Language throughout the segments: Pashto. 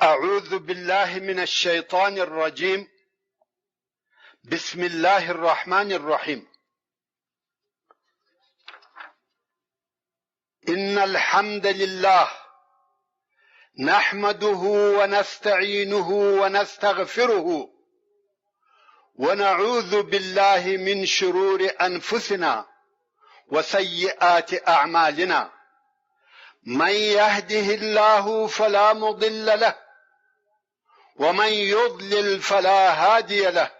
أعوذ بالله من الشيطان الرجيم. بسم الله الرحمن الرحيم. إن الحمد لله نحمده ونستعينه ونستغفره ونعوذ بالله من شرور أنفسنا وسيئات أعمالنا. من يهده الله فلا مضل له ومن يضلل فلا هادي له،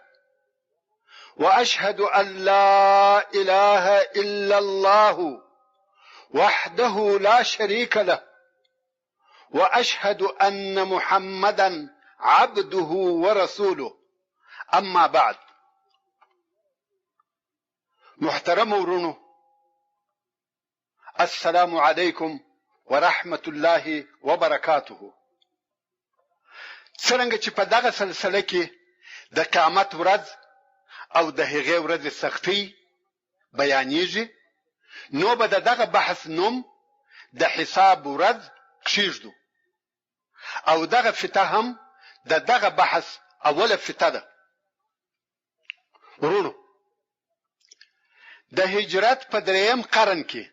وأشهد أن لا إله إلا الله وحده لا شريك له، وأشهد أن محمدا عبده ورسوله. أما بعد. محترم ورونو، السلام عليكم ورحمة الله وبركاته. څرنګه چې په دغه سلسله کې د قیامت ورځ او د هغې ورځې سختۍ بیانېږي، نو به د دغه بحث نوم د حساب ورځ کښېږدو، او دغه فته هم د دغه بحث اوله فته ده. ورونو، د هجرت په 3م قرن کې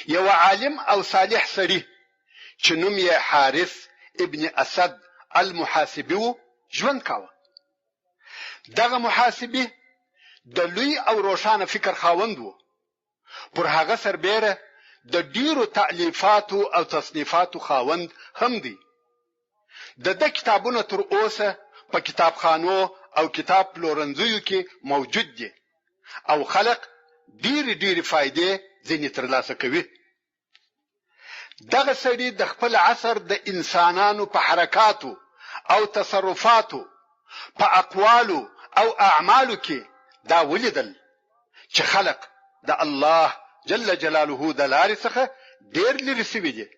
یو عالم او صالح سړي چې نوم یې حارث ابن اسد المحاسبي و، ژوند کاوه. دغه محاسبي د لوی او روښانه فکر خاوند و. پر هغه سربیره د ډیرو تألیفاتو او تصنیفاتو خاوند هم دی. د کتابونه تر اوسه په کتابخانو او کتاب پلورنځیو کې موجود دي، او خلق ډیرې فائدې ځینې ترلاسه کوي. دغه سړي د خپل عصر د انسانانو په حرکاتو او تصرفاتو، په اقوالو او اعمالو کې دا ولیدل چې خلق د الله جل جلاله د لارې څخه ډیر لرې سوي دي.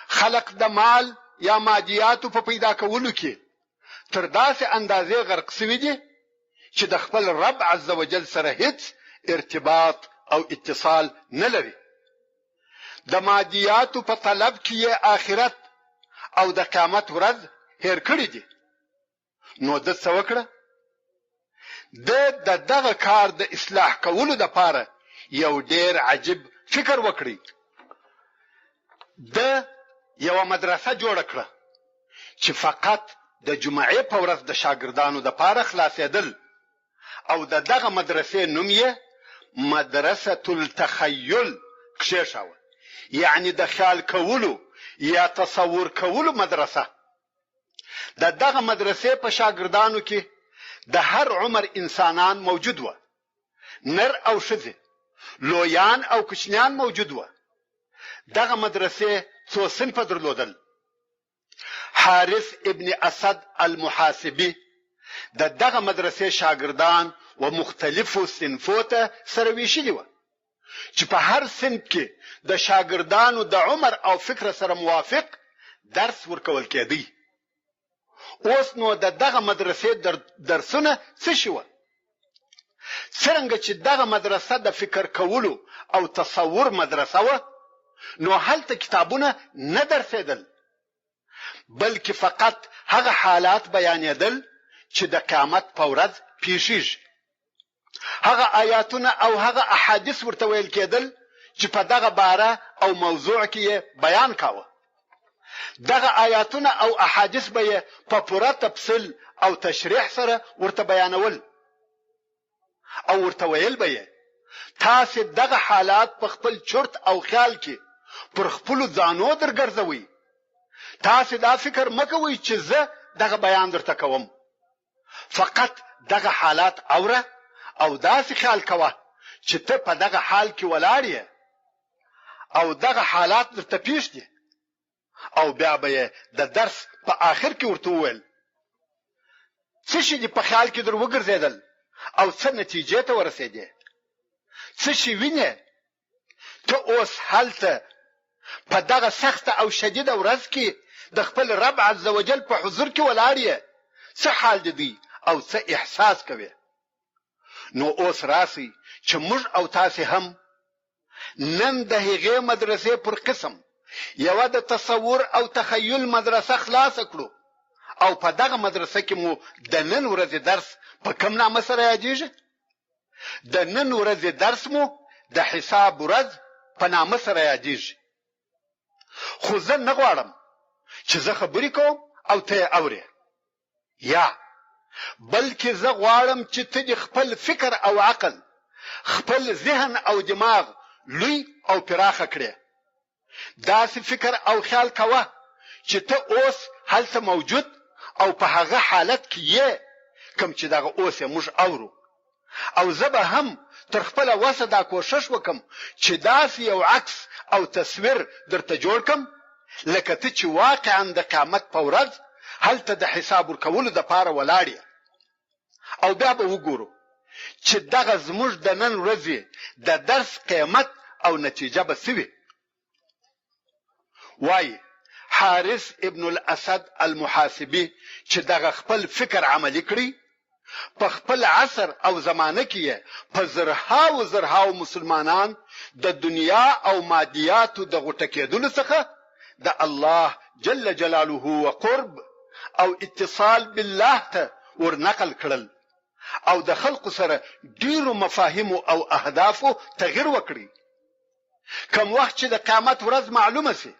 خلق د مال یا مادیاتو په پیدا کولو کې تر داسې اندازې غرق سوي دي چې د خپل رب عز وجل سره هیڅ ارتباط او اتصال نه لري. د مادیاتو په طلب کې آخرت او د قیامت ورځ هیر کړی دي. نو د څه وکړه؟ د دغه کار د اصلاح کولو لپاره یو ډیر عجیب فکر وکړي. د یو مدرسه جوړ کړه چې فقط د جمعې په ورځ د شاګردانو لپاره خلاصېدل، او دغه مدرسې نوم یې مدرسة التخیل کښېښاوه، یعنی د خیال کولو یا تصور کولو مدرسه. دغه مدرسې په شاګردانو کې د هر عمر انسانان موجود و، نر او ښځې، لویان او کوچنیان موجود و. دغه مدرسې څو صنفه درلودل. حارث ابن اسد المحاسبي دغه مدرسې شاګردان و مختلفو صنفو ته سره ویشلي و، چې په هر صنف کې د شاګردانو د عمر او فکر سره موافق درس ورکول کېدی. اوس نو دغه مدرسې درسونه څه شوه؟ څرنګه چې دغه مدرسه د فکر کولو او تصور مدرسه وه، نو هلته کتابونه نه درسېدل، بلکې فقط هغه حالات بیانېدل چې د قیامت په ورځ پیښیږي. هغه آیاتونه او هغه احادیث ورته ویل کېدل چې په دغه باره او موضوع کې بیان کاوه. دغه آیاتونه او احادیث به په پوره تفصیل او تشریح سره ورته بیانول، او ورته ویل به تاسو دغه حالات په خپل چرت او خیال کې پر خپل ځانو درګرځوي. تاسو دا فکر مکوئ چې زه دغه بیان درته کوم. فقط دغه حالات اوره او داسې خیال کوه چې ته په دغه حال کې ولاړ یې او دغه حالات درته پیښ دي، او بیا به د درس په آخر کې ورته وویل څه شي دې په خیال کې در وګرځېدل او څه نتیجې ته ورسېدې، څه شي وینې. ته اوس هلته په دغه سخته او شدیده ورځ کې د خپل رب عز وجل په حضور کې ولاړ یې، څه حال دې او څه احساس کوي. نو اوس راسي چې موږ او تاسو هم نن د هغې مدرسې پر قسم یوه د تصور او تخیل مدرسه خلاصه کړو او په دغه مدرسه کې مو د نن ورځې درس په کوم نامه سره یادېږي؟ د نن ورځې درس مو د حساب ورځ په نامه سره یادېږي. خو زه نه غواړم چې زه خبرې کوم او ته یې اورې، یا بلکې زه غواړم چې ته د خپل فکر او عقل، خپل ذهن او دماغ لوی او پراخه کړې. داسې فکر او خیال کوه چې ته اوس هلته موجود او په هغه حالت کې یې کوم چې دغه اوس یې موږ اورو. او زه به هم تر خپله وسه دا کوشش وکم چې داسې یو عکس او تصویر درته جوړ کم لکه ته چې واقعا د قیامت په ورځ هلته د حساب ورکولو دپاره ولاړ یې. او بیا به وګورو چې دغه زموږ د نن ورځې د درس قیمت او نتیجه به څه وي. وایي حارث ابن الاسد المحاسبي چې دغه خپل فکر عملی کړی، په خپل عصر او زمانه کې په زرهاو مسلمانان د دنیا او مادیاتو د غوټه کېدلو څخه د الله جل جلاله و قرب او اتصال بالله ته ورنقل کړل او د خلقو سره ډیرو مفاهیم او اهدافو تغییر وکړي. کوم وخت چې د قیامت ورځ معلومه سي،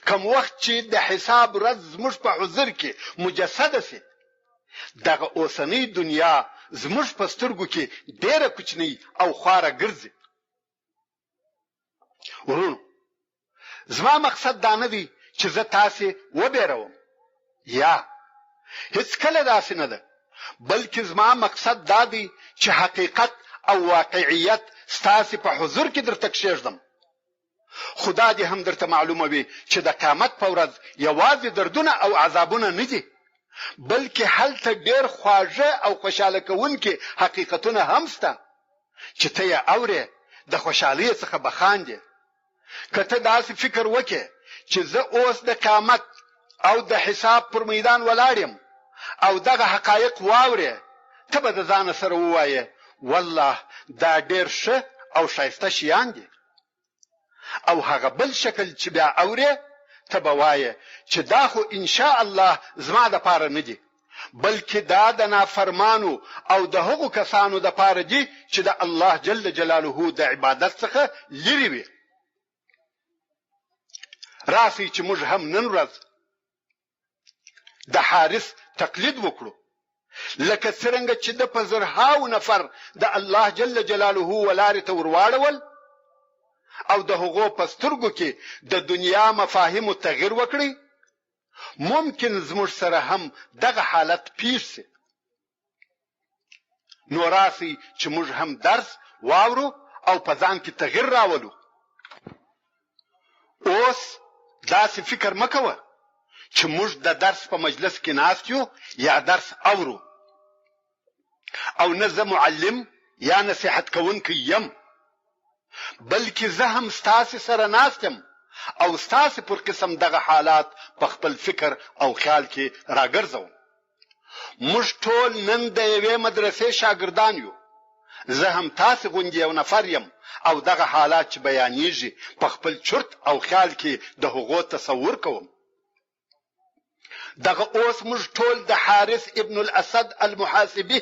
کوم وخت چې د حساب ورځ زموږ په حضور کې مجسده سي، دغه اوسنۍ دنیا زموږ په سترګو کې ډیره کوچنۍ او خواره ګرځي. ورونو، زما مقصد دا نه دی چې زه تاسې وبېروم، یا هیڅ کله داسې نه ده، بلکې زما مقصد دا دی چې حقیقت او واقعیت ستاسې په حضور کې درته کښېږدم. خدا دې هم درته معلومه وي چې د قیامت په ورځ یوازې دردونه او عذابونه نه دي، بلکې هلته ډېر خواږه او خوشاله کوونکي حقیقتونه هم شته چې ته یې اورې د خوشحالۍ څخه به خاندې. که ته داسې فکر وکې چې زه اوس د قیامت او د حساب پر میدان ولاړ یم او دغه حقایق واورې، ته به د ځان سره ووایې والله دا ډېر ښه او ښایسته شیان دي. او هغه بل شکل چې بیا اورې، ته به وایې چې دا خو ان شاء الله زما دپاره نه دي، بلکې دا د نافرمانو او د هغو کسانو دپاره دي چې د الله جل جلاله د عبادت څخه لرې وي. راسئ چې موږ هم نن ورځ د حارث تقلید وکړو، لکه څرنګه چې د په زرهاو نفر د الله جل جلاله ولارې ته ورواړول او د هغو په سترګو کې د دنیا مفاهیمو تغییر وکړي. ممکن زموږ سره هم دغه حالت پیښ شي. نو راسئ چې موږ هم درس واورو او په ځان کې تغییر راولو. اوس داسې فکر مه کوه چې موږ د درس په مجلس کې ناست یو یا درس اورو، او نه زه معلم یا نصیحت کوونکی یم، بلکې زه هم ستاسې سره ناست یم او ستاسې پر قسم دغه حالات په خپل فکر او خیال کې راګرځوم. موږ ټول نن د یوې مدرسې شاګردان یو. زه هم تاسې غوندې یو نفر یم او دغه حالات چې بیانېږي په خپل چرت او خیال کې د هغو تصور کوم. دغه اوس موږ ټول د حارث ابن الاسد المحاسبي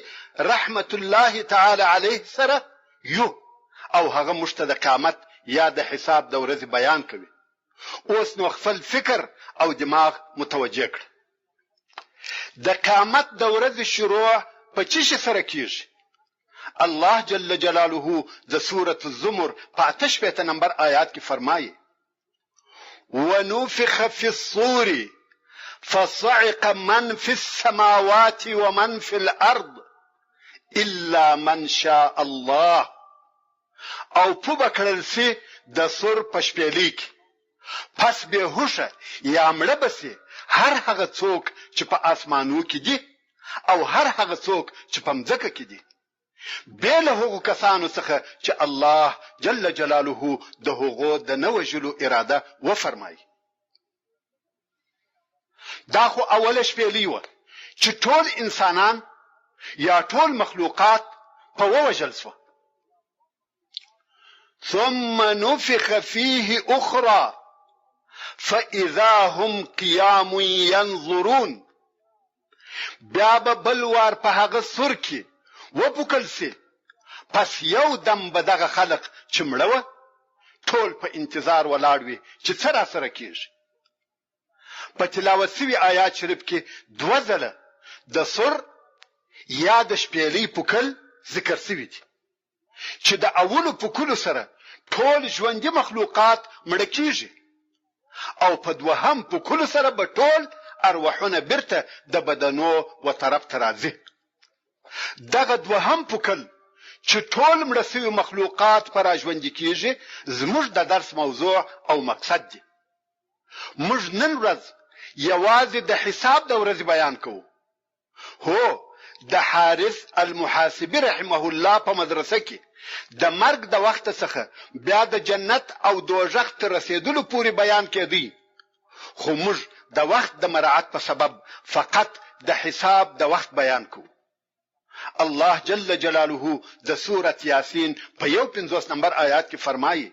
رحمت الله تعالی علیه سره یو، او هغه موږ ته د قیامت یا د حساب د ورځې بیان کوي. اوس نو خپل فکر او دماغ متوجه کړه. د قیامت د ورځې شروع په څه شي سره کیږي؟ الله جل جلاله د سورة الزمر په 88 نمبر آیات کې فرمایي: ونفخ في الصور فصعق من في السماوات ومن في الارض الا من شاء الله. او په بکړل سي د سور پشپېلی کې، پس به هوشه یا مړه بسي هر هغه څوک چې په اسمانو کې دي او هر هغه څوک چې په مځکه کې دي، بل هغه کسانو څخه چې الله جل جلاله د هغو د نوجلو اراده و فرمایي. دا خو اوله شپېلې و چې ټول انسانان یا ټول مخلوقات په ووجل سو. ثم نفخ فيه اخرى فاذا هم قیام ینظرون. بیا به بل وار په هغه سور کې وپوکل سي، پس یو دم به دغه خلق چې مړه وه ټول په انتظار ولاړ وي چې څه راسره کېږي. په تلاوت سوي آیات شریف کې 2 ځله د سور یا د شپېلۍ پوکل ذکر سوي دي چې د اولو پوکلو سره ټول ژوندي مخلوقات مړه کېږي، او په دوهم پوکلو سره به ټول ارواحونه بیرته د بدنو و طرف ته راځي. دغه دوهم پوکل چې ټول مړه سوي مخلوقات په راژوندي کېږي زموږ د درس موضوع او مقصد دی. موږ نن ورځ یوازې د حساب د ورځې بیان کوو. هو د حارث المحاسبي رحمه الله په مدرسه کې د مرګ د وخت څخه بیا د جنت او دوزخ ته رسیدلو پورې بیان کېدی، خو موږ د وخت د مراعات په سبب فقط د حساب د وخت بیان کوو. الله جل جلاله د سورة یاسین په 51 نمبر آیات کې فرمایي: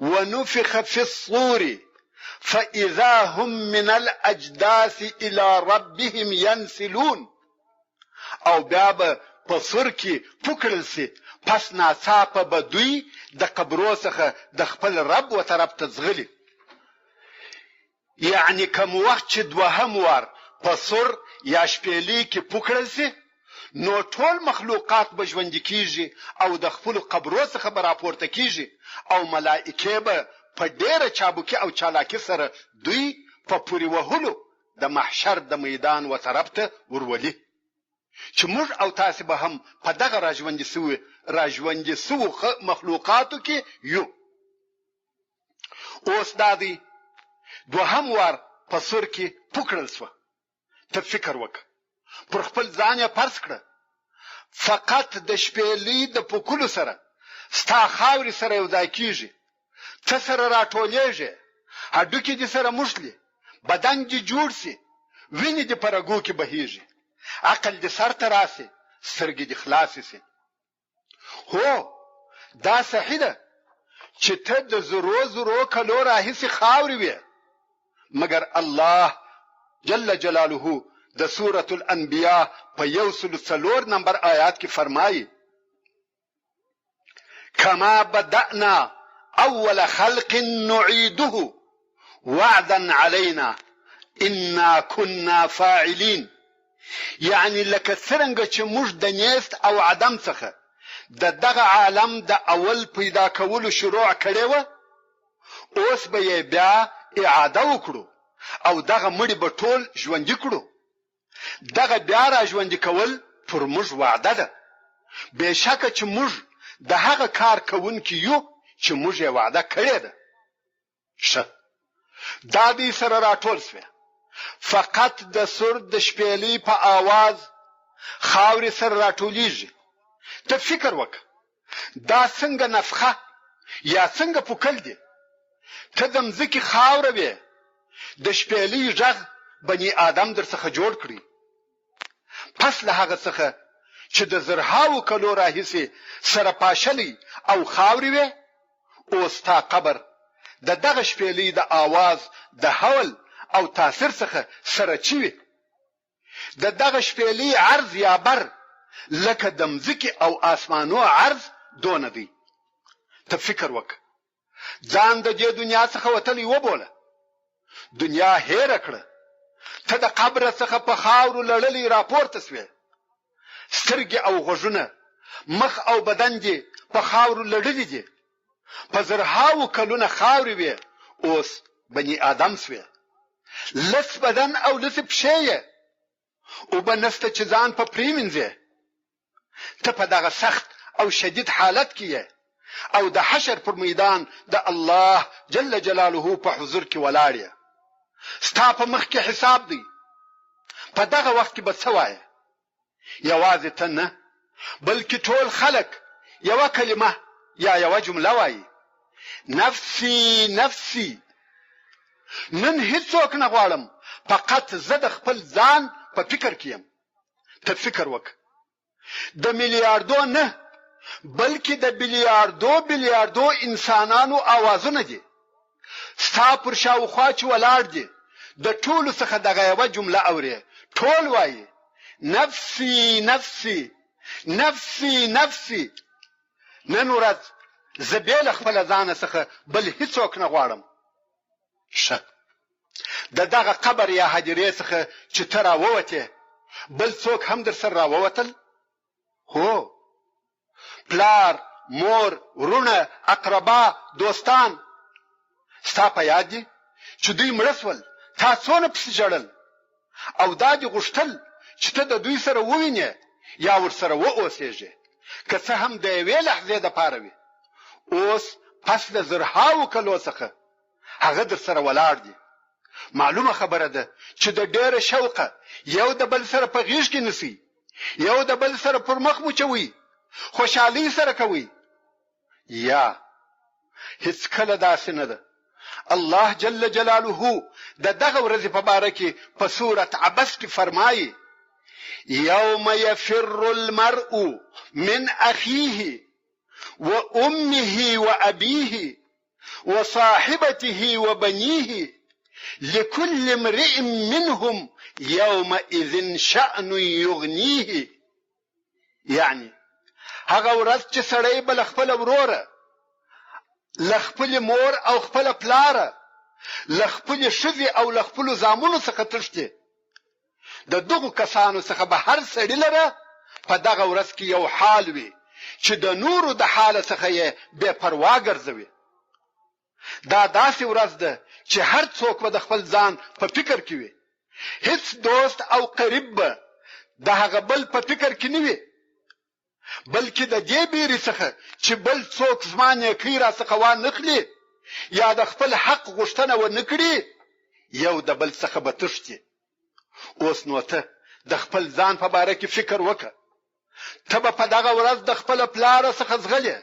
ونفخ في الصور فإذا هم من الأجداث إلى ربهم ينسلون. او بیا به په سور کې پوکړل سي، پس ناڅاپه به دوی د قبرو څخه د خپل رب و طرف ته ځغلي. یعنی کوم وخت چې دوهم وار په سور یا شپېلۍ کې پوکړل سي نو ټول مخلوقات به ژوندي کېږي او د خپل قبرو څخه به راپورته کېږي، او ملائکې به په ډېره چابکي او چالاکي سره دوی په پورې وهلو د محشر د میدان و طرف ته ورولي، چې موږ او تاسې به هم په دغه راژوندي سوو مخلوقاتو کې یو. اوس دا دی دوهم وار په سور کې پوکړل سوه. ته فکر وکړه، پر خپل ځان یې فرض کړه، فقط د شپېلۍ د پوکلو سره ستا خاورې سره یو ځای کېږي، ته سره راټولېږي، هډوکي دې سره موښلي، بدن دې جوړ سي، وینې دې په رګو کې بهیږي، عقل دې سر ته راسي، سترګې دې خلاصې سي. هو دا صحیح ده چې ته د زرو کلو راهیسې خاورې وې، مګر الله جل جلاله د سورة الانبیاء په 104 نمبر آیات کې فرمایي: کما بدأنا اول خلق نعيده وعدا علينا انا كنا فاعلين. یعنی لکه څرنګه چې موږ د نیست او عدم څخه د دغه عالم د اول پیدا کولو شروع کړی و، اوس به یې بیا اعاده وکړو او دغه مړي به ټول ژوندي کړو. دغه بیا را ژوندي کول پر موږ وعده ده، بېشکه چې موږ د هغه کار کوونکي یو چې موږ یې وعده کړې ده. ښه، دا دې سره راټول سوه، فقط د سور د شپېلۍ په آواز خاورې سره راټولیږي. ته فکر وکړه، دا څنګه نفخه یا څنګه پوکل دی؟ ته د مځکې خاوره وې، د شپېلۍ غږ بني آدم در څخه جوړ کړي، پس له هغه څخه چې د زرهاو کلو راهیسې سره پاشلی او خاورې وې، اوس تا قبر د دغه شپېلۍ د آواز د حول او تاثیر څخه سره چوي. د دغه شپېلۍ عرض یا بر لکه د مځکې او آسمانو عرض دونه دی. ته فکر وکړه، ځان د دې دنیا څخه وتلی وبوله، دنیا هېره کړه، ته د قبر څخه په خاورو لړلې راپورته سوې، سترګې او غوږونه، مخ او بدن دې په خاورو لړلې دي، په زرهاو کلونه خاورې وې، اوس بني آدم سوې، لس بدن او لس پښې یې، اوبه نسته چې ځان په پرېمینځې. ته په دغه سخت او شدید حالت کې یې او د حشر پر میدان د الله جل جلاله په حضور کې ولاړ یې. ستا په مخ کې حساب دی. په دغه وخت کې به څه وایې؟ یوازې ته نه، بلکې ټول خلک یوه کلمه یا یوه جمله وایي: نفسي نفسي. نن هیڅوک نه غواړم، فقط زه د خپل ځان په فکر کې یم. ته فکر وکړه، د میلیاردو نه بلکې د بیلیاردو انسانانو آوازونه دي. ستا پر شاوخوا چې ولاړ دي د ټولو څخه دغه یوه جمله اوري ټول وایي نفسي نفسي نفسي نفسي. نن ورځ زه بې له خپله ځانه څخه بل هیڅوک نه غواړم. ښه د دغه قبر یا حجرې څخه چې ته راووتې بل څوک هم در سره راووتل؟ هو، پلار، مور، ورونه، اقربا، دوستان. ستا په یاد دي چې دوی مړه سول، تا څونه پسې ژړل او دا دې غوښتل چې ته د دوی سره ووینې یا ورسره واوسېږې، که څه هم د یوې لحظې دپاره وي. اوس پس د زرهاوو کلو څخه هغه در سره ولاړ دي. معلومه خبره ده چې د ډېره شوقه یو د بل سره په غېږ کې نیسئ، یو د بل سره پر مخ مچوئ، خوشحالۍ سره کوئ. یا هیڅکله داسې نه ده. الله جل جلاله د دغه ورځې په باره کې په سورت عبس کې فرمایي یوم یفر المرء من اخیه وامه وابیه وصاحبته وبنیه لكل امرئ منهم يومئذ شأن يغنيه. یعنی هغه ورځ چې سړی به له خپله وروره، له خپلې مور او خپله پلاره، له خپلې ښځې او له خپلو زامنو څخه تښتي، د دغو کسانو څخه به هر سړي لره په دغه ورځ کې یو حال وي چې د نورو د حاله څخه یې بې پروا ګرځوي. دا داسې ورځ ده چې هر څوک به د خپل ځان په فکر کې وي. هیڅ دوست او قریب به د هغه بل په فکر کې نه وي، بلکې د دې بیرې څخه چې بل څوک زما نیکۍ راڅخه وانخلي یا د خپل حق غوښتنه ونه کړي یو د بل څخه به تښتي. اوس نو ته د خپل ځان په باره کې فکر وکړه. ته به په دغه ورځ د خپله پلاره څخه ځغلې،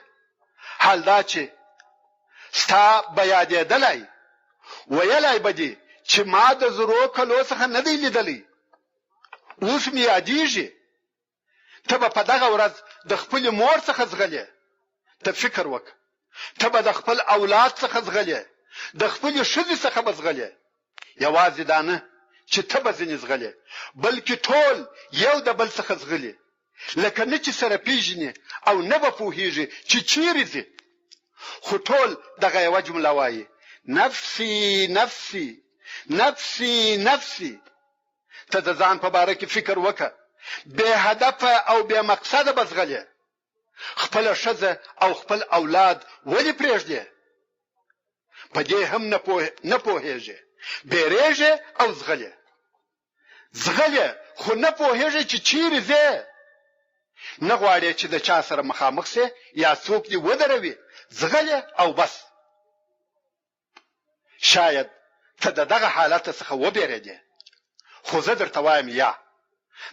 حال دا چې ستا به یادېدلی، ویلی به دي چې ما د زرو کلو څخه نه دی لیدلی، اوس مې یادېږي. ته به په دغه ورځ د خپلې مور څخه ځغلې. ته فکر وکړه، ته به د خپل اولاد څخه ځغلې، د خپلې ښځې څخه به ځغلې. یوازې دا نه چې ته به ځینې ځغلې، بلکې ټول یو د بل څخه ځغلې، لکه نه چې سره پیژنې او نه به پوهېږي چې چیرې ځي، خو ټول دغه یوه جمله وایي نفسي نفسي نفسي نفسي. ته د ځان په باره کې فکر وکړه، بې هدفه او بې مقصده به ځغلې، خپله ښځه او خپل اولاد ولې پرېږدې؟ په دې هم نه پوهېږې، بیریږې او ځغلې خو نه پوهېږې چې چیرې ځې. نه غواړې چې د چا سره مخامخ سې یا څوک دې ودروي، ځغلې او بس. شاید ته د دغه حالت څخه وبېرېدې، خو زه درته وایم یا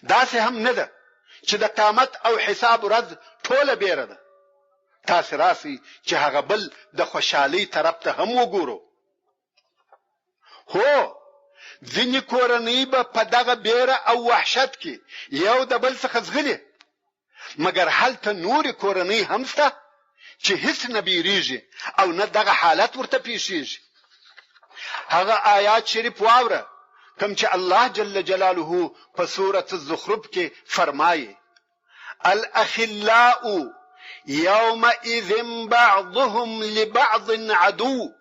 داسې هم نه ده چې د قیامت او حساب ورځ ټوله بیره ده. تاسې راسئ چې هغه بل د خوشحالۍ طرف ته هم وګورو. هو، ځینې کورنۍ به په دغه بیره او وحشت کې یو د بل څخه ځغلي، مګر هلته نورې کورنۍ هم شته چې هیڅ نه بیریږي او نه دغه حالت ورته پیښیږي. هغه آیات شریف واوره کوم چې الله جل جلاله په سورة الزخرف کې فرمایي الاخلاء يومئذ بعضهم لبعض عدو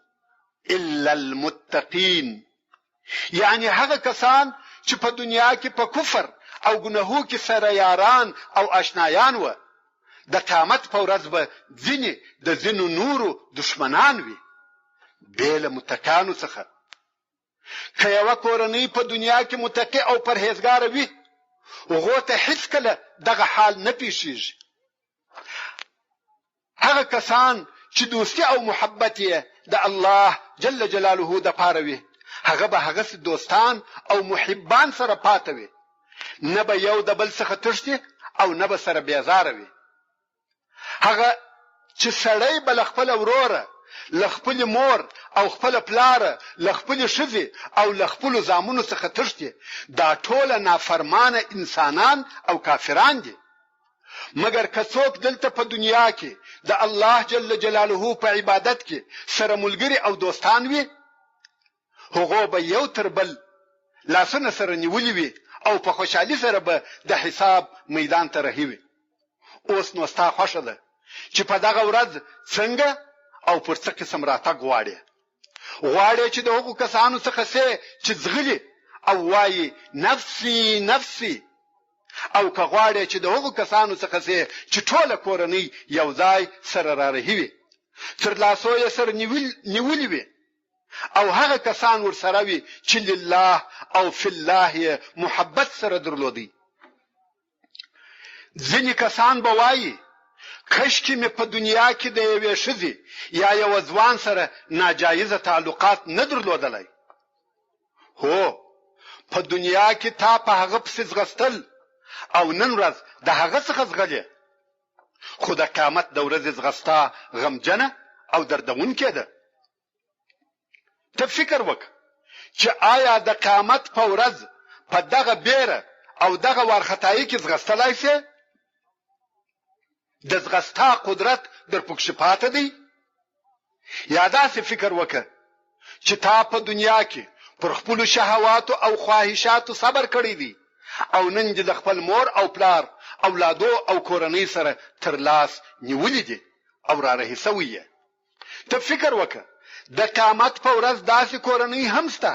الا المتقين. یعنی هغه کسان چې په دنیا کې په کفر او ګناهو کې سره یاران او آشنایان و، د قیامت په ورځ به ځینې د ځینو نورو دشمنان وي بې له متقانو څخه. که یوه کورنۍ په دنیا کې متقي او پرهیزګاره وي، هغو ته هیڅکله دغه حال نه پیښیږي. هغه کسان چې دوستي او محبت یې د الله جل جلاله دپاره وي، هغه به هغسې دوستان او محبان سره پاته وي، نه به یو د بل څخه تښتي او نه به سره بیزاره وي. هغه چې سړی به له خپله وروره، له خپلې مور او خپله پلاره، له خپلې ښځې او له خپلو زامنو څخه تښتي، دا ټوله نافرمانه انسانان او کافران دي. مګر که څوک دلته په دنیا کې د الله جل جلاله په عبادت کې سره ملګري او دوستان وي، هغه به یو تر بل لاسونه سره نیولې وي او په خوشحالي سره به د حساب میدان ته رهي وي. اوس نو ستا خوښه ده چې په دغه ورځ څنګه او پر څه قسم راتګ غواړې چې د هغو کسانو څخه سې چې ځغلي او وایي نفسي نفسي، او که غواړې چې د هغو کسانو څخه سې چې ټوله کورنۍ یو ځای سره رارهي وي، تر لاسو یې سره نیولي وي، او هغه کسان ورسره وي چې لله او فی الله محبت سره درلودي. ځینې کسان به وایي کشکې مې په دنیا کې د یوې ښځې یا یو ځوان سره ناجایزه تعلقات نه درلودلی. هو، په دنیا کې تا په هغه پسې ځغستل او نن ورځ د هغه څخه ځغلې، خو د قیامت د ورځې ځغستا غمجنه او دردونکې ده. ته فکر وکړه چې آیا د قیامت په ورځ په دغه بیره او دغه وارخطایي کې ځغستلای شې؟ د ځغستا قدرت در پکښې پاته دی؟ یا داسې فکر وکړه چې تا په دنیا کې پر خپلو شهواتو او خواهشاتو صبر کړی دی او نن دې د خپل مور او پلار اولادو او کورنۍ سره تر لاس نیولې دي او رارهي سوی یې. ته فکر وکړه د قیامت په ورځ داسې کورنۍ هم شته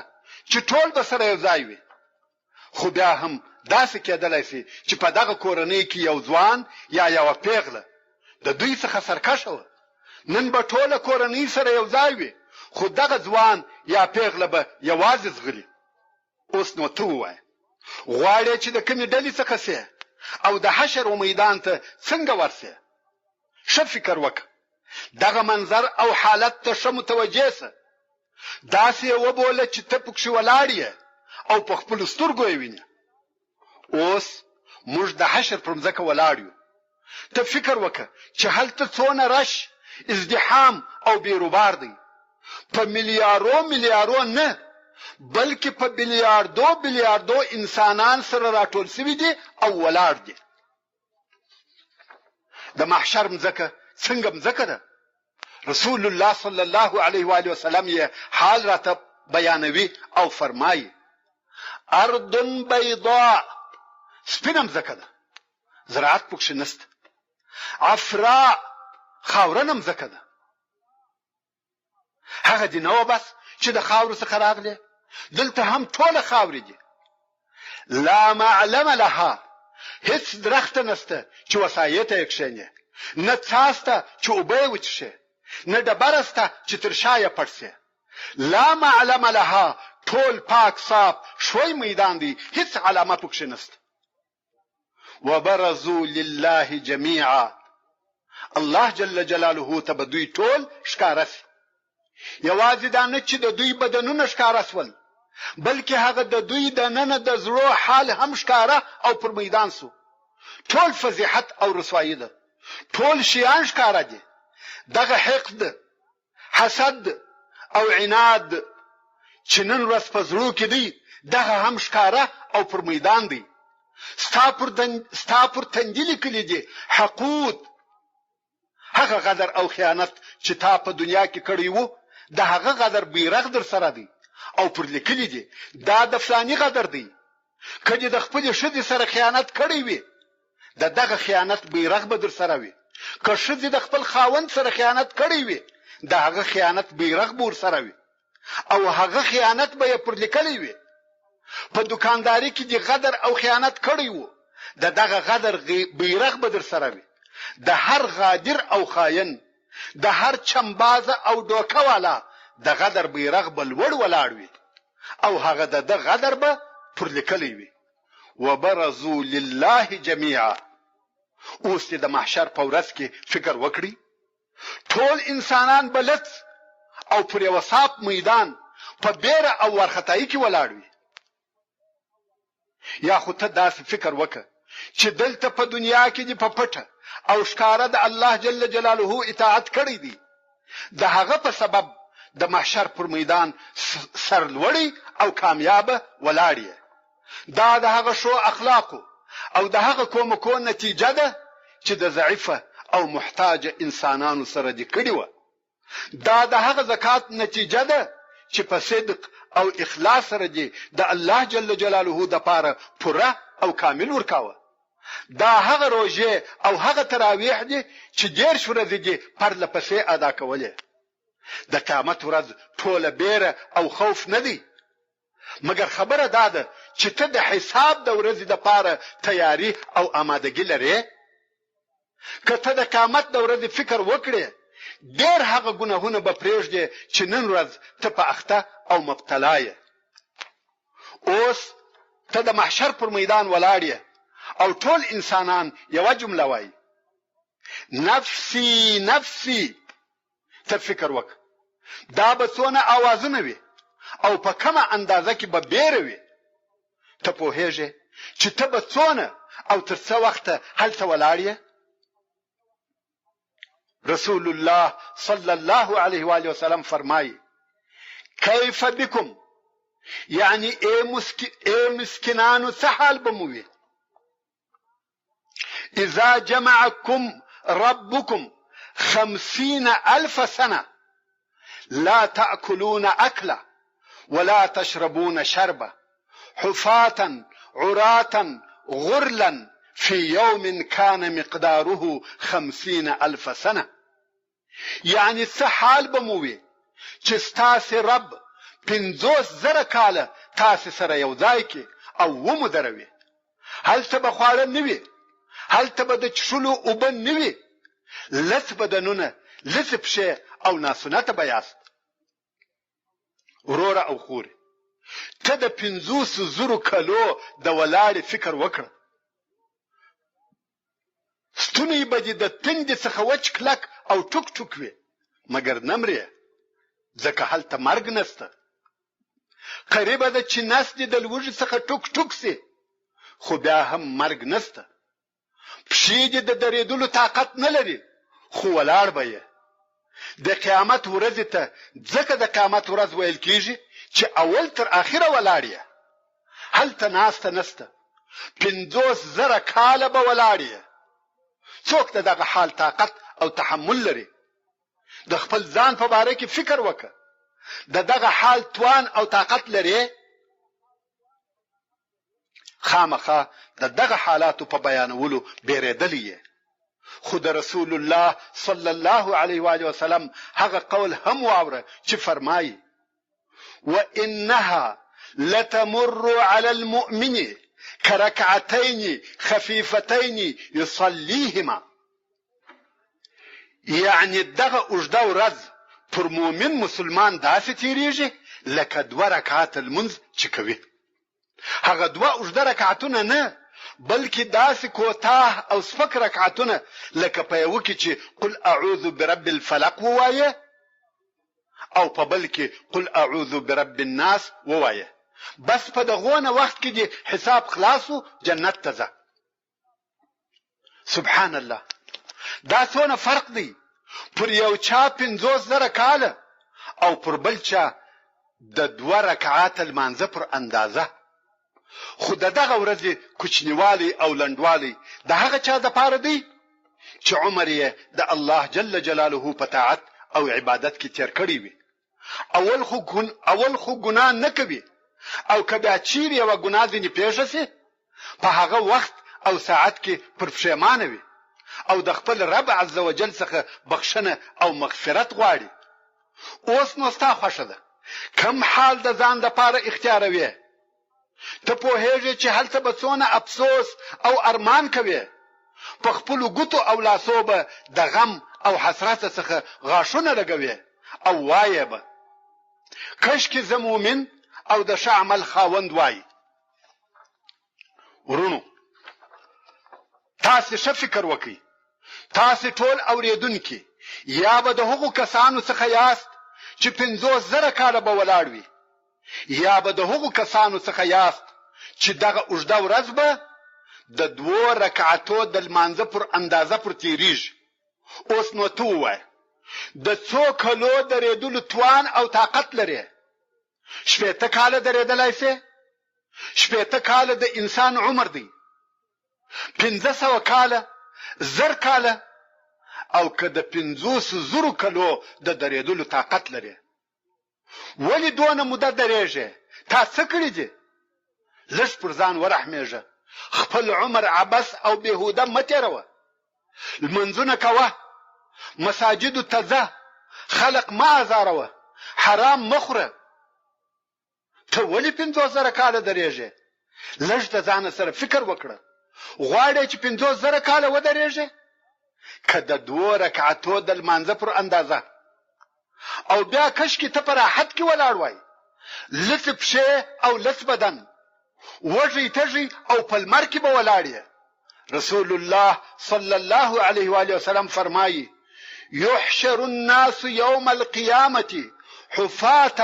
چې ټول به سره یو ځای وي، خو بیا هم داسې کېدلی شي چې په دغه کورنۍ کې یو ځوان یا یوه پیغله د دوی څخه سرکشه وه. نن به ټوله کورنۍ سره یو ځای وي، خو دغه ځوان یا پیغله به یوازې ځغلي. اوس نو ته ووایه غواړې چې د کومې ډلې څخه سې او د حشر و میدان ته څنګه ورسې؟ ښه فکر وکړه، دغه منظر او حالت ته ښه متوجه سه. داسې یې وبوله چې ته پکښې ولاړ یې او په خپلو سترګو یې وینې. اوس موږ د حشر پر مځکه ولاړ یو. ته فکر وکړه چې هلته څونه رش، ازدحام او بیروبار دی. په میلیارو نه بلکې په بلیاردو انسانان سره راټول شوي دي او ولاړ دي. د محشر مځکه څنګه مځکه ده؟ رسول الله صلی الله علیه و آله وسلم یې حال راته بیانوي او فرمایي ارض بیضاء، سپینه مځکه ده، زراعت پکښې نشته. عفراء، خاورنه مځکه ده. هغه دي نه بس چې د خاورو څخه راغلي، دلته هم ټوله خاورې دي. لا معلم لها، هیڅ درخت نشته چې وسایې ته یې کښېنې، نه څاسته چې اوبه یې وڅښې، نه ډبره شته چې تر شا یې پټ شي. لا معلم لها، ټول پاک صاف شوی میدان دی، هیڅ علامه پکښې نشته. وبرزوا لله جميعا، الله جل جلاله ته به دوی ټول ښکاره شي. یوازې دا نه چې د دوی بدنونه ښکاره شول، بلکې هغه د دوی د ننه د زړو حال هم ښکاره او پر میدان سو. ټول فضیحت او رسوایی ده، ټول شیان ښکاره دي. دغه حقد، حسد او عناد چې نن ورځ په زړو کې دی، دغه هم ښکاره او پر میدان دی. ستا پر تندي لیکلي دي حقود، هغه غدر او خیانت چې تا په دنیا کې کړی وو، د هغه غدر بیرغ در سره دی او پر لیکلي دي دا د فلاني غدر دی. که دې د خپلې ښځې سره خیانت کړی وي، د دغه خیانت بیرغ به در سره وي. که ښځې د خپل خاوند سره خیانت کړی وي، د هغه خیانت بیرغ به ورسره وي او هغه خیانت به یې پر لیکلی وي. په دکانداري کې دې غدر او خیانت کړی وو، د دغه غدر بیرغ به در سره وي. د هر غادر او خاین، د هر چمبازه او ډوکه والا د غدر بیرغ به لوړ ولاړ وي او هغه د غدر به پر لیکلی وي. وبرزوا لله جميعا. اوس د محشر په ورځ کې فکر وکړي، ټول انسانان بلد او پر یو صاف میدان په بیره او ورختای کې ولاړ وي. یا خو ته داسې فکر وکړه چې دلته په دنیا کې دې په پټه او ښکاره د الله جل جلاله اطاعت کړی دی، د هغه په سبب د محشر پر میدان سرلوړی او کامیابه ولاړی. دا د هغه شو اخلاقو او د هغه کومکو نتیجه ده چې د ضعیفه او محتاج انسانانو سره دې کړی و. دا د هغه زکات نتیجه ده چې په صدق او اخلاص سره دې د الله جل جلاله د پاره پوره او کامل ورکاوه. دا هغه روزه او هغه تراویح دي چې 10 ورځې دي پرله پسې ادا کولې. د قیامت ورځ ټوله بیره او خوف نه دی، مګر خبره دا ده چې ته د حساب د ورځې د پاره تیاری او آمادګي لرې. که ته د قیامت د ورځې فکر وکړې، ډېر هغه ګناهونه به پرېږدې چې نن ورځ ته په اخته او مبتلا یې. اوس ته د محشر پر میدان ولاړ یې او ټول انسانان یوه جمله وایي: نفسي نفسي. ته فکر وکړه، دا به څونه آوازونه وي او په کومه اندازه کې به بیره وي. ته پوهېږې چې ته به څونه او تر څه وخته هلته ولاړ یې؟ رسول الله صلی الله علیه و آله وسلم فرمایي: کیف بكم، یعنی ای مسکینانو څه حال به مو وي؟ اذا جمعكم ربكم 50,000 سنة لا تأكلون أكلا ولا تشربون شربا حفاة عراة غرلا في يوم كان مقداره 50,000 سنة. يعني سحال بموي چې ستاسې رب 50,000 کاله تاسې سره یو ځای کې او ومودروي. هلته به خواړه نه وي، هلته به د چښلو اوبه نه وي، لس بدنونه، لس پښې او ناسونه ته به یاست. وروره او خورې، ته د 50,000 کلو د ولاړې فکر وکړه. ستونی به دې د تندې څخه وچ کلک او ټوک ټوک وي، مګر نه مرې، ځکه هلته مرګ نسته. قریبه ده چې نس دې د لوږې څخه ټوک ټوک سي، خو بیا هم مرګ نسته. پښې دې د درېدلو طاقت نه لري، خو ولاړ به یې. د قیامت ورځې ته ځکه د قیامت ورځ ویل کیږي چې اول تر اخره ولاړ یې. هلته ناسته نسته، 50,000 کاله به ولاړ یې. څوک د دغه حال طاقت او تحمل لري؟ د خپل ځان په باره کې فکر وکړه. د دغه حال توان او طاقت لري؟ خامخا د دغه حالاتو په بیانولو بیریدلی یې. خو د رسول الله صلی الله علیه و آله وسلم هغه قول هم واوره چې فرمایي: وانها لتمر على المؤمن كركعتين خفيفتين يصليهما. يعني دغه اوږده ورځ پر مؤمن مسلمان داسې تیریږي لکه 2 رکعات المنځ چې کوي. هغه 2 اوږده رکعتونه نه، بلکې داسې کوتاه او سپک رکعتونه لکه په یو کې چې قل اعوذ برب الفلق ووایه او په بل کې قل اعوذ برب الناس ووایه. بس په دغونه وخت کې دی حساب خلاصو، جنت ته ځه. سبحان الله، دا څونه فرق دی پر یو چا 50,000 کاله او پر بل چا د 2 رکعات المانځه پر اندازه. خو دغه ورځې کوچنیوالی او لنډوالی د هغه چا د پاره دی چې عمر یې د الله جل جلاله په طاعت او عبادت کې تیر کړی وي. اول خو ګناه نه کوي، او که بیا چیرې یوه ګناه ځینې پېښه سي، په هغه وخت او ساعت کې پر پښیمانه وي او د خپل رب عز وجل څخه بخښنه او مغفرت غواړي. اوس نو ستا خوښه ده کم حال د ځان دپاره اختیاروي. ته پوهېږې چې هلته به څونه افسوس او ارمان کوي. په خپلو ګوتو او لاسو به د غم او حسرت څخه غاښونه لګوي او وایې به: کشکې زه مؤمن او د ښه عمل خاوند وای. ورونو، تاسې ښه فکر وکړئ. تاسې ټول اورېدونکي یا به د هغو کسانو څخه یاست چې 50,000 کاله به ولاړ وي، یا به د هغو کسانو څخه یاست چې دغه اوږده ورځ به د 2 رکعتو د لمانځه پر اندازه پر تیریږي. اوس نو ته ووایه، د څو کلو درېدلو توان او طاقت لري؟ 80 کاله درېدلی سې؟ 80 کاله د انسان عمر دی. 500 کاله، 1000 کاله، او که د 50,000 کلو د درېدلو طاقت لري؟ ولې دونه موده درېږې؟ تا څه کړي دي؟ لږ پر ځان ورحمېږه، خپل عمر عبث او بېهوده مه تېروه. لمنځونه کوه، مساجدو ته ځه، خلق مه ازاروه، حرام مه خوره. ته ولې 50,000 کاله درېږې؟ لږ د ځان سره فکر وکړه. غواړې چې 50,000 کاله ودرېږې؟ که د 2 رکعتو د لمانځه پر اندازه، او بیا کشکې ته په راحت کې ولاړ وای، لڅ پښې او لڅ بدن، وږی تږی او په لمر کې به ولاړ یې. رسول الله صلی الله علیه و آله وسلم فرمایي: یحشر الناس یوم القیامة حفاة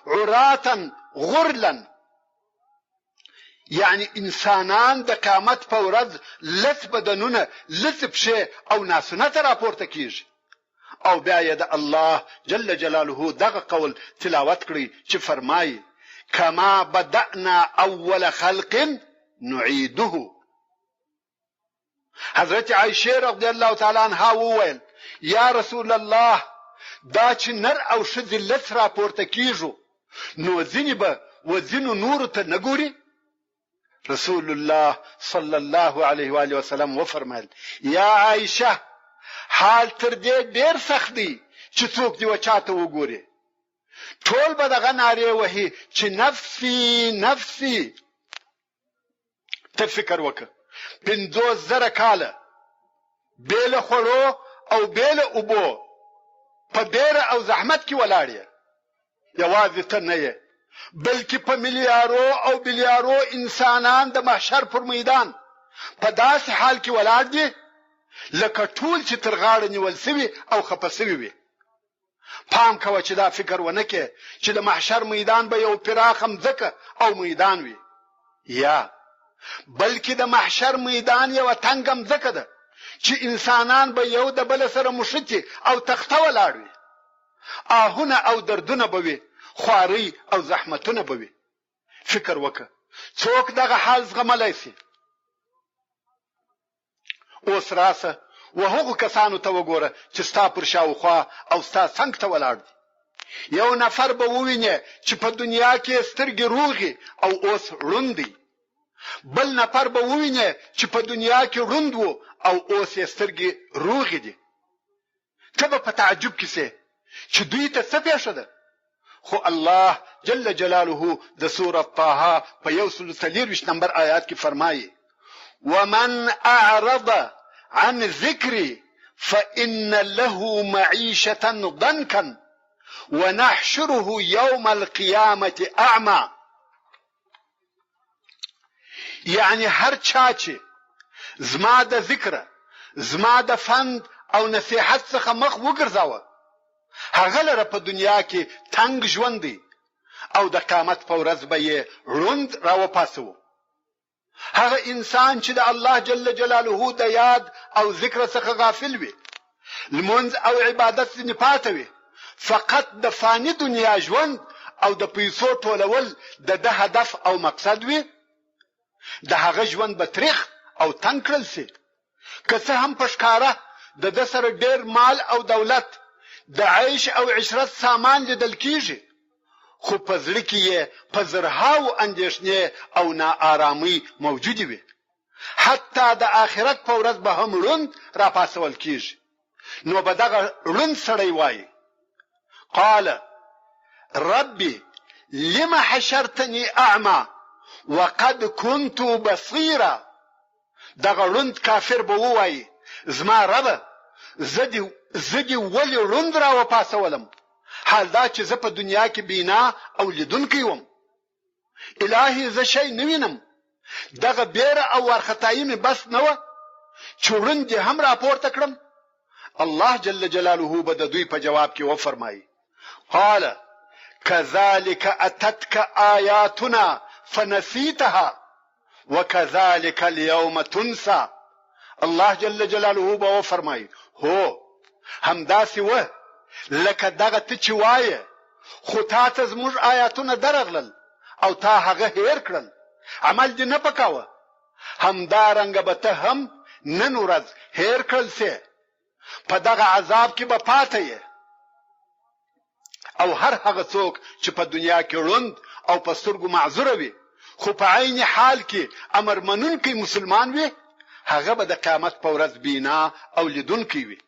عراة غرلا. یعنی انسانان د قیامت په ورځ لڅ بدنونه، لڅ پښې او ناسونه ته راپورته کیږي. او بیا یې د الله جل جلاله دغه قول تلاوت کړی چې فرمایي: کما بدأنا اول خلق نعيده. حضرت عائشه رضی الله تعالی عنها وویل: یا رسول الله، دا چې نر او ښځې لڅ راپورته کیږو، نو ځینې به وځینو نورو ته نه ګوري؟ رسول الله صلی الله علیه و آله وسلم وفرمایل: یا عائشه، حال تر دې ډیر سخت دی چې څوک دی وچاته وګوري. ټول به دغه نارې وهي چې نفسي نفسي. ته فکر وکړه، 50,000 کاله بېله خوړو او بېله اوبو په بیره او زحمت کې ولاړ یې. یوازې ته نه یې، بلکې په میلیارو او بلیارو انسانان د محشر پر میدان په داسې حال کې ولاړ دي لکه ټول چې تر غاړه نیول سوي او خفه سوي وي. پام کوه چې دا فکر ونه کې چې د محشر میدان به یو پراخه مځکه او میدان وي، یا بلکې د محشر میدان یو تنګه مځکه ده چې انسانان به یو د بل سره مشتي او تخته ولاړ وي. آهونه او دردونه به وي، خواري او زحمتونه به وي. فکر وکړه، څوک دغه حال زغملی سي؟ اوس راسه و هغو کسانو ته وګوره چې ستا پر شاوخوا او ستا څنګ ته ولاړ دي. یو نفر به ووینې چې په دنیا کې سترګې روغې او اوس ړوند دی. بل نفر به ووینې چې په دنیا کې ړوند و او اوس یې سترګې روغې دي. ته به په تعجب کې سې چې دوی ته څه پېښه ده. خو الله جل جلاله د سورة طه په 143 نمبر آیات کې فرمایي: ومن اعرض عن ذكري فإن له معيشة ضنكا ونحشره يوم القيامة أعمى. یعنی هر چا چې زما د ذکر، زما د فند او نصیحت څخه مخ وګرځاوه، هغه لره په دنیا کې تنگ ژوند دی او د قیامت په ورځ به یې ړوند راوپاسو. هغه انسان چې د الله جل جلاله د یاد او ذکر څخه غافل وي، لمونځ او عبادت ځنې پاته وي، فقط د فانی دنیا ژوند او د پیسو ټولول د هدف او مقصد وي، د هغه ژوند به تریخ او تنګ کړل سي. که څه هم په ښکاره د سره ډیر مال او دولت، د عیش او عشرت سامان لیدل کیږي، خو په زړه کې یې په زرهاو اندېښنې او ناآرامۍ موجودې وي. حتی د آخرت په ورځ به هم ړوند راپاسول کیږي. نو به دغه ړوند سړی وایي: قال ربي لم حشرتني اعمى وقد كنت بصيرا. دغه ړوند کافر به ووایي: زما ربه، زه دې ولې ړوند راوپاسولم، حال دا چې زه په دنیا کې بینا او لیدونکی وم. الهي زه شی نه وینم. دغه بیره او وارخطایي مې بس نه وه چې ړوند دې هم راپورته کړم. الله جل جلاله به د دوی په جواب کې وفرمایي: قال كذلك اتتك آياتنا فنسيتها وكذلك اليوم تنسى. الله جل جلاله به وفرمایي: هو همداسې و لکه دغه ته چې وایې، خو تا ته زموږ آیاتونه درغلل او تا هغه هیر کړل، عمل دې نه پکاوه. همدارنګه به ته هم نن ورځ هیر کړل سې، په دغه عذاب کې به پاته یې. او هر هغه څوک چې په دنیا کې روند او په سترګو معذور وي خو په عین حال کې امر منونکی مسلمان وي هغه به د قیامت په ورځ بینا او لیدونکی وي.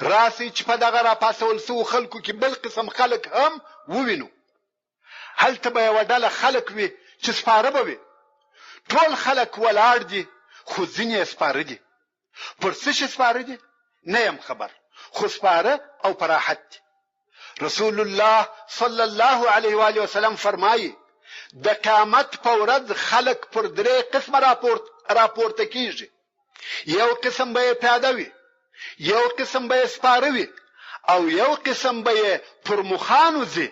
راسي چې په دغه راپاسول سو خلکو کې بل قسم خلک هم ووینو. هلته به یو ډله خلک وي چې سپاره به وي. ټول خلک ولاړ دي خو ځینې سپاره دي. پر څه شي سپاره دي نه یم خبر، خو سپاره او په راحت دي. رسول الله صلی الله علیه و آله وسلم فرمایي د قیامت په ورځ خلک پر درې قسمه راپورته کیږي. یو قسم به پیاده وي، یو قسم به سپاره وي او یو قسم به پر مخانو ځي.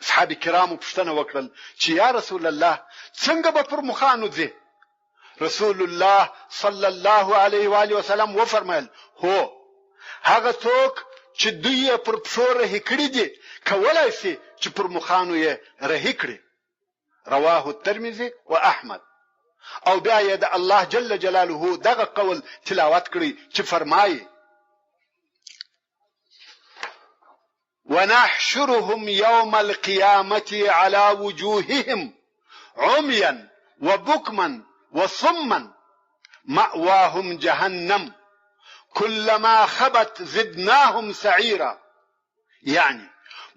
صحابه کرامو پوښتنه وکړل چې یا رسول الله څنګه به پر مخانو ځي؟ رسول الله صلی الله علیه و آله وسلم و فرمایل هو هغه څوک چې دوی پر پښو رهي کړی دي کولای شي چې پر مخانو یې رهي کړي. رواه الترمذي و احمد. او بیا یې د الله جل جلاله دغه قول تلاوت کړی چې فرمایي ونحشرهم يوم القيامة على وجوههم عميا وبكما وصما مأواهم جهنم كلما خبت زدناهم سعيرا. يعني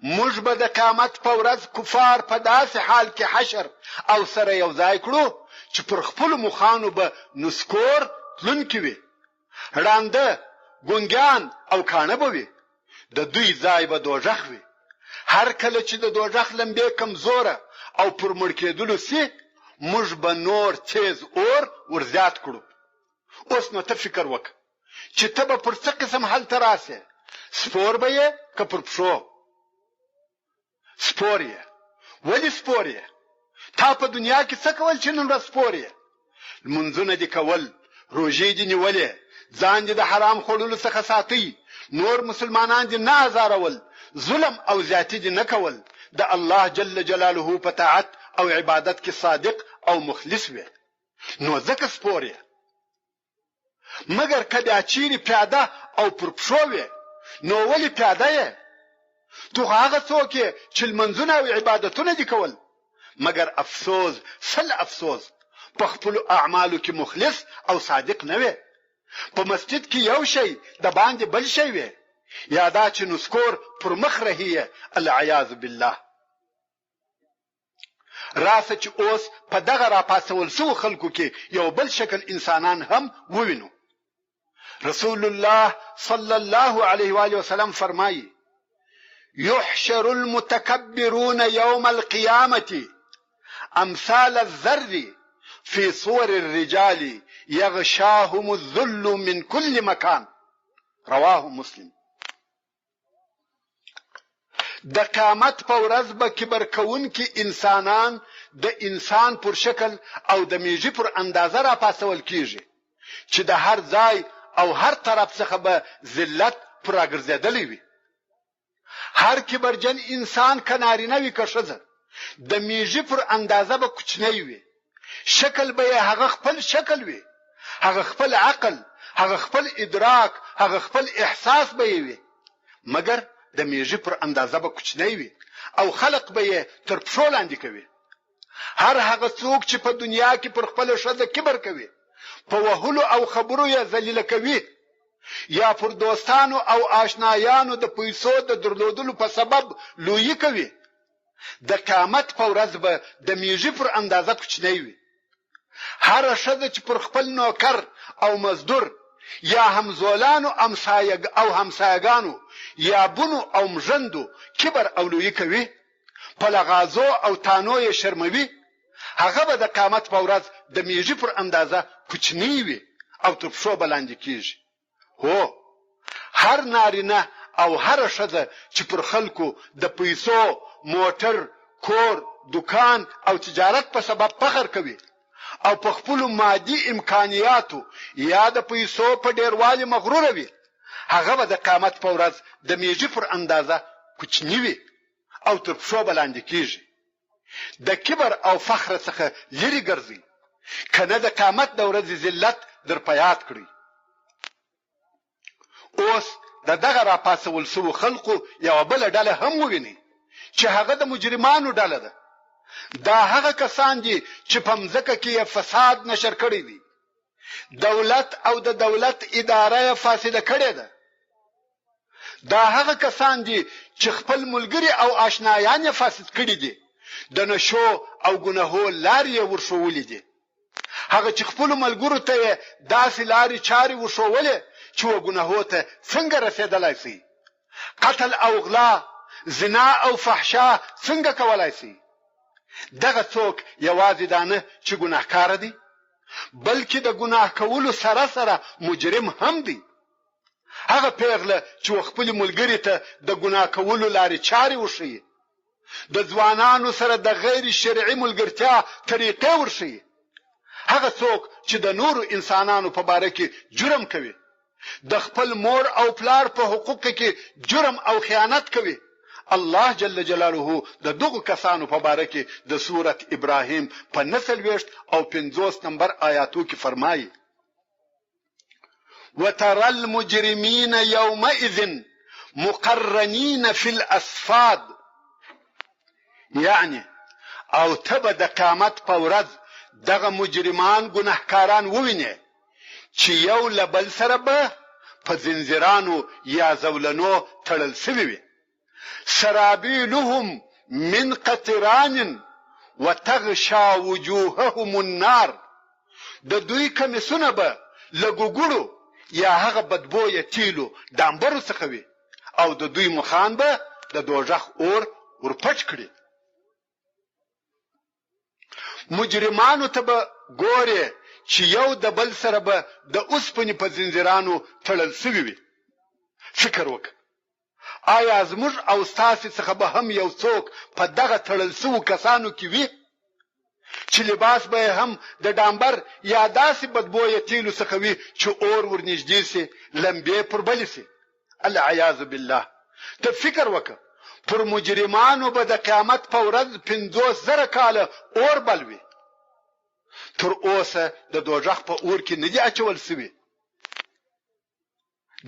موږ به د قیامت په ورځ کفار په داسې حال کې حشر او سره یو ځای کړو چې پر خپلو مخانو به نسکور تلونکي وي، ړانده ګونګیان او کاڼه به وي. د دوی ځای به دوزخ وي. هر کله چې د دوزخ لمبې کمزوره او پر مړ کېدلو سي موږ به نور تیز اور ورزیات کړو. اوس نو ته فکر وکړه چې ته به پر څه قسم هلته راسې؟ سپور به یې که پر پښو؟ سپور یې. ولې سپور یې؟ تا په دنیا کې څه کول چې نن ورځ سپور یې؟ لمونځونه دې کول، روژې دې نیولې، ځان دې د حرام خوړلو څخه ساتي، نور مسلمانان دې نه ازارول، ظلم او زیاتی دې نه کول، د الله جل جلاله په طاعت او عبادت کې صادق او مخلص وي. نو ځکه سپور یې. مګر کله چیرې پیاده او پر پښو وي نو ولې پیاده یې؟ تو هغه څوک چې لمنځونه او عبادتونه دي کول، مګر افسوس سل افسوس په خپل اعمالو کې مخلص او صادق نه وي. په مسجد کې یو شی د باندې بل شی وي، یا دا چې نسکور پر مخ رهي العیاذ بالله. راسه چې اوس په دغه راپاسول سو خلکو کې یو بل شکل انسانان هم ووینو. رسول الله صلی الله علیه و آله وسلم فرمایي يحشر المتكبرون يوم القيامة امثال الذر في صور الرجال يغشاهم الذل من كل مكان. رواه مسلم. د قیامت په ورځ به کبر کوونکي انسانان د انسان پر شکل او د میږي پر اندازه را پاسول کیږي چې د هر ځای او هر طرف څخه به ذلت پر راګرځېدلی وي. هر کبرجن انسان که نارینه وي که ښځه د میږي پر اندازه به کوچنی وي. شکل به یې هغه خپل شکل وي، هغه خپل عقل، هغه خپل ادراک، هغه خپل احساس به یې وي، مګر د میږي پر اندازه به کوچنی وي او خلق به یې تر پښو لاندې کوي. هر هغه څوک چې په دنیا کې پر خپل ښځه کبر کوي، په وهلو او خبرو یې ذلیله کوي، یا پر دوستانو او آشنایانو د پیسو د درلودلو په سبب لویی کوي، د قیامت په ورځ به د میږي پر اندازه کوچنی وي. هر ښځه چې پر خپل نوکر او مزدور یا همزولانو او همسایگانو یا بونو او مژندو کبر او لویی کوي، په لغازو او تانو یې شرموي، هغه به د قیامت په ورځ د میږي پر اندازه کوچنی وي او تر پښو به لاندې کیږي. هو هر نارینه او هر ښځه چې پر خلکو د پیسو، موټر، کور، دکان او تجارت په سبب فخر کوي او په خپل مادي امکانیاتو یا د پیسو په ډیروالي مغرور وي، هغه به د قیامت په ورځ د میږي پر اندازه کوچنی وي او تر پښو به لاندې کیږي. د کبر او فخر څخه لرې ګرځي، کنه د قیامت د ورځې ذلت در په یاد کړئ. اوس دغه راپاسول سوو خلقو یو بل ډله هم وویني چې هغه د مجرمانو ډله ده. دا هغه کسان دي چې په مځکه کې فساد نشر کړی دي. دولت او د دولت اداره فاسده کړې ده. دا هغه کسان دي چې خپل ملګری او آشنایان فاسد کړي دي. د نشو او ګناهو لارې ورښولې دي. هغه چې خپل ملګرو ته داسې لارې چارې وښولې چې ګناهو ته څنګه رسیدلای شي. قتل او غلا، زنا او فحشا څنګه کولای شي. دغه څوک یوازې دانه چې ګناهکار دي، بلکې د ګناه کولو سره سره مجرم هم دي. هغه پیغله چې خپل ملګری ته د ګناه کولو لارې چارې وښيي، د ځوانانو سره د غیر شرعي ملګرتیا طریقې ورښيي. هغه څوک چې د نورو انسانانو په باره کې جرم کوي، د خپل مور او پلار په حقوقو کې جرم او خیانت کوي. الله جل جلاله د دغو کسانو په باره کې د سورة ابراهیم په 49 او 50 نمبر آیاتو کې فرمایي: وترى المجرمين يومئذ مقرنين في الأصفاد. یعنی او تبه د قیامت په ورځ دغه مجرمان ګناهکاران وویني چې یو له بل سره به په زنځیرانو یا زولنو تړل شوي وي. سرابیلهم من قطران وتغشى وجوههم النار. د دوی کمیسونه به له ګوګړو یا هغه بدبویه تیلو ډامبرو څخه وي او د دوی مخان به د دوزخ اور ورپټ کړي. مجرمانو ته به ګوري چې یو د بل سره به د اوسپنې په زنځیرانو تړل شوي وي. فکر وکړه، آیا زموږ او ستاسې څخه به هم یو څوک په دغه تړل شوو کسانو کې وي چې لباس به هم د ډامبر یا داسې بدبویه تیلو څخه وي چې اور ورنږدې سي، لمبې پر بلې سي؟ العیاذ بالله. ته فکر وکړه، پر مجرمانو به د قیامت په ورځ 50,000 کاله اور بل وي. تر اوسه د دوزخ په اور کې نه دي اچول سوي.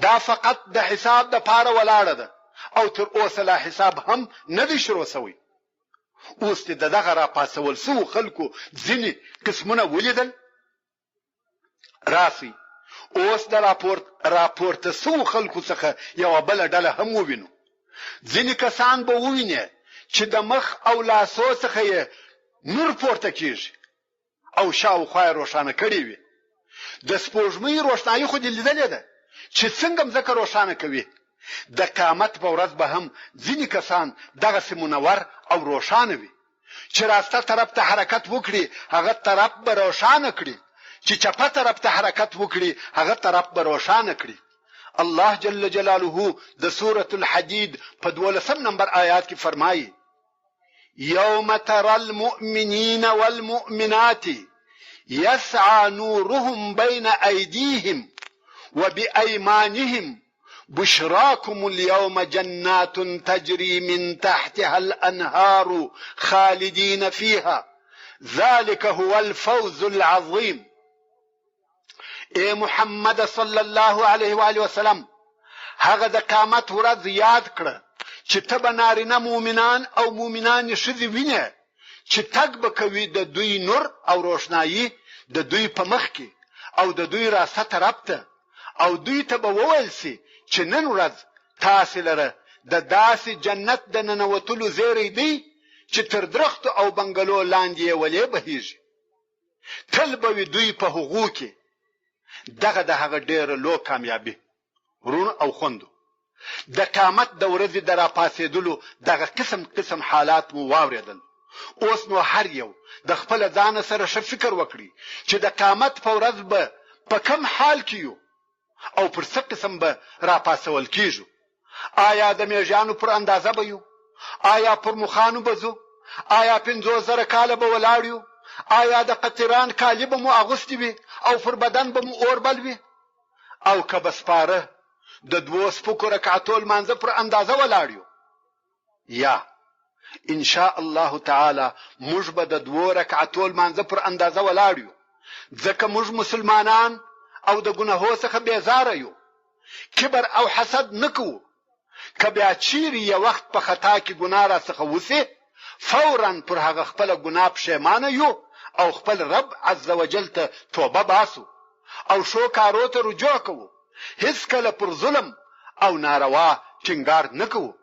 دا فقط د حساب د پاره ولاړه ده او تر اوسه لا حساب هم نه دی شروع شوی. اوس دې دغه راپاسول سوو خلکو ځینې قسمونه ولیدل؟ راسئ اوس د راپورته سوو خلکو څخه یوه بله ډله هم ووینو. ځینې کسان به وویني چې د مخ او لاسو څخه یې نور پورته کیږي او شاوخوا یې روښانه کړې وي. د سپوږمۍ روښنایي خو دې لیدلې ده چې څنګه مځکه روښانه کوي. د قیامت په ورځ به هم ځینې کسان دغسې منور او روښانه وي چې راسته طرف ته حرکت وکړي هغه طرف به روښانه کړي، چې چپه طرف ته حرکت وکړي هغه طرف به روښانه کړي. الله جل جلاله د سورة الحدید په 12 نمبر آیات کې فرمایي: یوم ترى المؤمنین والمؤمنات يسعى نورهم بين أيديهم وبأيمانهم بشراكم اليوم جنات تجري من تحتها الأنهار خالدين فيها ذلك هو الفوز العظيم. اے محمد صلی الله علیه و آله وسلم، هغه د قیامت ورځ یاد کړه چې ته به نارینه مؤمنان او مؤمنان ښځې وینې چې تګ به کوي د دوی نور او روښنایي د دوی په مخ کې او د دوی راسته طرف ته، او دوی ته به وویل سي چې نن ورځ تاسې لره د داسې جنت د ننوتلو زیری دی چې تر درختو او بنګلو لاندې یې ولې بهیږي. تل به وي دوی په هغو کې. دغه د هغه ډېره لو کامیابي ورونو او خوندو. د قیامت د ورځې د راپاسېدلو دغه قسم قسم حالات مو واورېدل. اوس نو هر یو د خپل ځان سره ښه فکر وکړي چې د قیامت په ورځ به په کم حال کې یو او پر څه قسم به راپاسول کیږو. آیا د میږیانو پر اندازه به یو؟ آیا پر مخانو به ځو؟ آیا 50,000 کاله به ولاړ یو؟ آیا د قطران کالي به مو اغوستي وي او پر بدن به مو اور بل وي؟ او که به سپاره د 2 سپکو رکعتو لمانځه پر اندازه ولاړ یو؟ یا ان شاء الله تعالی موږ به د 2 رکعتو لمانځه پر اندازه ولاړ یو، ځکه موږ مسلمانان او د ګناهو څخه بیزاره یو. کبر او حسد نکو. که بیا چیرې یو وخت په خطا کې ګناه را څخه وسي فورا پر هغه خپل ګناه پښیمانه یو او خپل رب عز وجل ته توبه باسو او شو کارو ته رجوع کوو. هیڅ کله پر ظلم او ناروا ټینګار نکوو.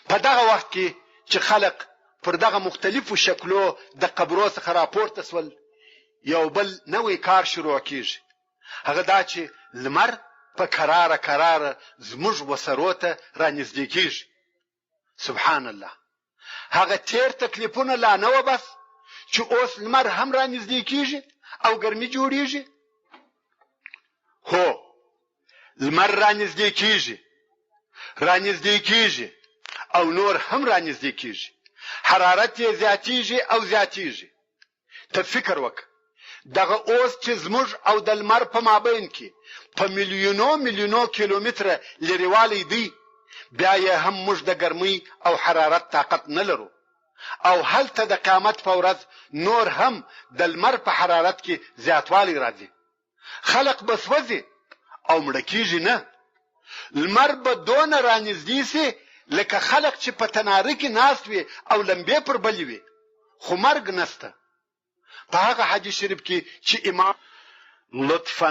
په دغه وخت کې چې خلق پر دغه مختلفو شکلو د قبرو څخه راپورته سول یو بل نوې کار شروع کیږي. هغه دا چې لمر په قراره زموږ وسرو ته رانږدې کیږي. سبحان الله. هغه تیر تکلیفونه لا نه و بس چې اوس لمر هم رانږدې کیږي او ګرمي جوړیږي. هو لمر رانږدې کیږي او نور هم رانږدې کیږي. حرارت یې زیاتیږي. ته فکر وکړه دغه اوس چې زموږ او د لمر په مابین کې په میلیونو کیلومتره لريوالی دی بیا یې هم موږ د ګرمۍ او حرارت طاقت نه لرو او هلته د قیامت په ورځ نور هم د لمر په حرارت کې زیاتوالی راځي. خلق بسوځي او مړه کیږي نه. لمر به دونه رانږدې سي لکه خلق چې په تناره کې ناست وي او لمبې پر بلې وي خو مرګ نسته. په هغه حدیث شریف کې چې امام لطفاً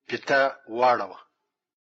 پته واړوه